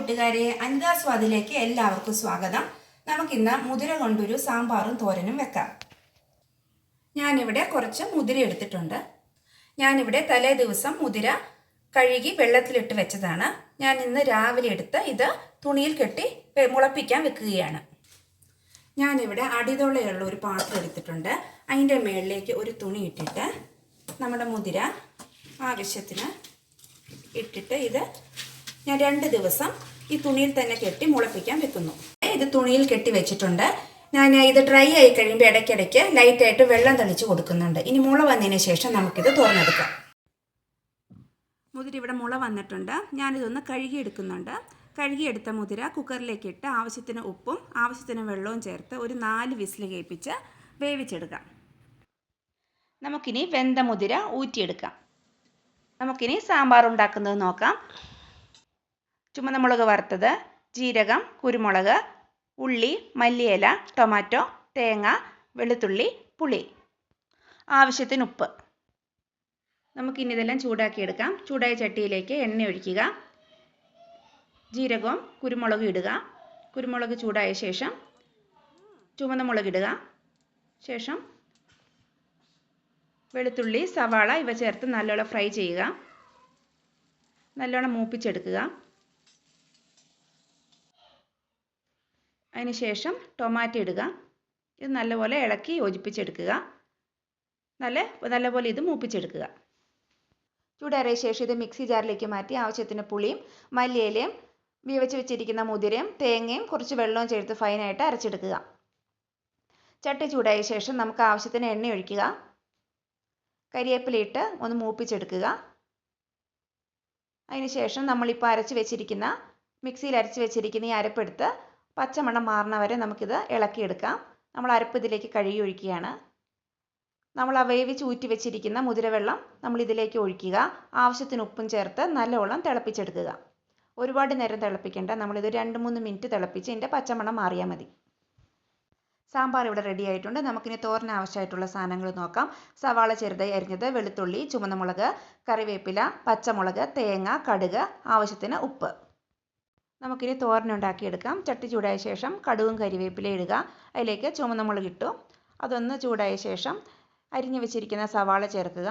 കൂട്ടുകാരെ, അനിതാസ്വാദിലേക്ക് എല്ലാവർക്കും സ്വാഗതം. നമുക്കിന്ന് മുതിര കൊണ്ടൊരു സാമ്പാറും തോരനും വെക്കാം. ഞാനിവിടെ കുറച്ച് മുതിര എടുത്തിട്ടുണ്ട്. ഞാനിവിടെ തലേ ദിവസം മുതിര കഴുകി വെള്ളത്തിലിട്ട് വെച്ചതാണ്. ഞാൻ ഇന്ന് രാവിലെ എടുത്ത് ഇത് തുണിയിൽ കെട്ടി മുളപ്പിക്കാൻ വെക്കുകയാണ്. ഞാനിവിടെ അടിതൊളയുള്ള ഒരു പാത്രം എടുത്തിട്ടുണ്ട്. അതിൻ്റെ മുകളിലേക്ക് ഒരു തുണി ഇട്ടിട്ട് നമ്മുടെ മുതിര ആവശ്യത്തിന് ഇട്ടിട്ട് ഇത് ഞാൻ 2 ദിവസം ഈ തുണിയിൽ തന്നെ കെട്ടി മുളപ്പിക്കാൻ വെക്കുന്നു. ഇത് തുണിയിൽ കെട്ടി വെച്ചിട്ടുണ്ട്. ഞാൻ ഇത് ഡ്രൈ ആയി കഴിയുമ്പോൾ ഇടയ്ക്കിടയ്ക്ക് ലൈറ്റായിട്ട് വെള്ളം തളിച്ച് കൊടുക്കുന്നുണ്ട്. ഇനി മുള വന്നതിന് ശേഷം നമുക്കിത് തുറന്നെടുക്കാം. മുതിര ഇവിടെ മുള വന്നിട്ടുണ്ട്. ഞാനിതൊന്ന് കഴുകിയെടുക്കുന്നുണ്ട്. കഴുകിയെടുത്ത മുതിര കുക്കറിലേക്ക് ഇട്ട് ആവശ്യത്തിന് ഉപ്പും ആവശ്യത്തിന് വെള്ളവും ചേർത്ത് ഒരു 4 വിസിൽ കേൾപ്പിച്ച് വേവിച്ചെടുക്കാം. നമുക്കിനി വെന്ത മുതിര ഊറ്റിയെടുക്കാം. നമുക്കിനി സാമ്പാർ ഉണ്ടാക്കുന്നത് നോക്കാം. ചുമന്ന മുളക് വറുത്തത്, ജീരകം, കുരുമുളക്, ഉള്ളി, മല്ലിയില, ടൊമാറ്റോ, തേങ്ങ, വെളുത്തുള്ളി, പുളി, ആവശ്യത്തിന് ഉപ്പ്. നമുക്കിനി ഇതെല്ലാം ചൂടാക്കിയെടുക്കാം. ചൂടായ ചട്ടിയിലേക്ക് എണ്ണ ഒഴിക്കുക. ജീരകവും കുരുമുളകും ഇടുക. കുരുമുളക് ചൂടായ ശേഷം ചുവന്ന മുളക് ഇടുക. ശേഷം വെളുത്തുള്ളി, സവാള ഇവ ചേർത്ത് നല്ലോണം ഫ്രൈ ചെയ്യുക. നല്ലോണം മൂപ്പിച്ചെടുക്കുക. അതിനുശേഷം ടൊമാറ്റോ ഇടുക. ഇത് നല്ലപോലെ ഇളക്കി യോജിപ്പിച്ചെടുക്കുക. നല്ലപോലെ ഇത് മൂപ്പിച്ചെടുക്കുക. ചൂടാറിയ ശേഷം ഇത് മിക്സി ജാറിലേക്ക് മാറ്റി ആവശ്യത്തിന് പുളിയും മല്ലിയിലയും വേവിച്ച് വെച്ചിരിക്കുന്ന മുതിരയും തേങ്ങയും കുറച്ച് വെള്ളവും ചേർത്ത് ഫൈനായിട്ട് അരച്ചെടുക്കുക. ചട്ടി ചൂടായ ശേഷം നമുക്ക് ആവശ്യത്തിന് എണ്ണ ഒഴിക്കുക. കരിവേപ്പിലയിട്ട് ഒന്ന് മൂപ്പിച്ചെടുക്കുക. അതിനുശേഷം നമ്മളിപ്പോൾ മിക്സിയിൽ അരച്ച് വെച്ചിരിക്കുന്ന ഈ അരപ്പെടുത്ത് പച്ചമണം മാറുന്ന വരെ നമുക്കിത് ഇളക്കിയെടുക്കാം. നമ്മൾ അരപ്പ് ഇതിലേക്ക് കഴുകി ഒഴിക്കുകയാണ്. നമ്മൾ വേവിച്ച് ഊറ്റി വെച്ചിരിക്കുന്ന മുതിരവെള്ളം നമ്മൾ ഇതിലേക്ക് ഒഴിക്കുക. ആവശ്യത്തിന് ഉപ്പും ചേർത്ത് നല്ലവണ്ണം തിളപ്പിച്ചെടുക്കുക. ഒരുപാട് നേരം തിളപ്പിക്കേണ്ട. നമ്മളിത് 2-3 മിനിറ്റ് തിളപ്പിച്ച് ഇതിൻ്റെ പച്ചമണം മാറിയാൽ മതി. സാമ്പാർ ഇവിടെ റെഡി ആയിട്ടുണ്ട്. നമുക്കിനി തോരന് ആവശ്യമായിട്ടുള്ള സാധനങ്ങൾ നോക്കാം. സവാള ചെറുതായി അരിഞ്ഞത്, വെളുത്തുള്ളി, ചുവന്ന മുളക്, കറിവേപ്പില, പച്ചമുളക്, തേങ്ങ, കടുക്, ആവശ്യത്തിന് ഉപ്പ്. നമുക്കിനി തോരനുണ്ടാക്കിയെടുക്കാം. ചട്ടി ചൂടായ ശേഷം കടുകും കരിവേപ്പിലയും ഇടുക. അതിലേക്ക് ചുവന്ന മുളക് ഇട്ടു. അതൊന്ന് ചൂടായ ശേഷം അരിഞ്ഞു വെച്ചിരിക്കുന്ന സവാള ചേർക്കുക.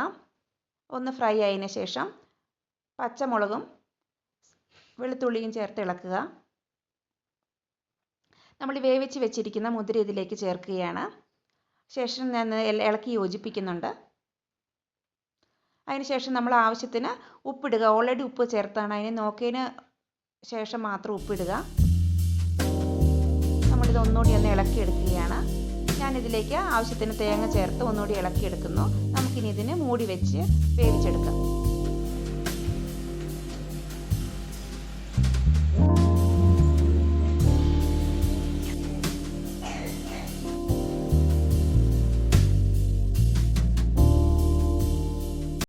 ഒന്ന് ഫ്രൈ ആയതിനു ശേഷം പച്ചമുളകും വെളുത്തുള്ളിയും ചേർത്ത് ഇളക്കുക. നമ്മൾ വേവിച്ച് വെച്ചിരിക്കുന്ന മുതിര ഇതിലേക്ക് ചേർക്കുകയാണ്. ശേഷം ഞാൻ ഇളക്കി യോജിപ്പിക്കുന്നുണ്ട്. അതിനുശേഷം നമ്മൾ ആവശ്യത്തിന് ഉപ്പിടുക. ഓൾറെഡി ഉപ്പ് ചേർത്താണ്. അതിന് നോക്കിയതിന് ശേഷം മാത്രം ഉപ്പിടുക. നമ്മളിത് ഒന്നുകൂടി ഒന്ന് ഇളക്കിയെടുക്കുകയാണ്. ഞാനിതിലേക്ക് ആവശ്യത്തിന് തേങ്ങ ചേർത്ത് ഒന്നുകൂടി ഇളക്കിയെടുക്കുന്നു. നമുക്കിനി ഇതിന് മൂടി വെച്ച് വേവിച്ചെടുക്കാം.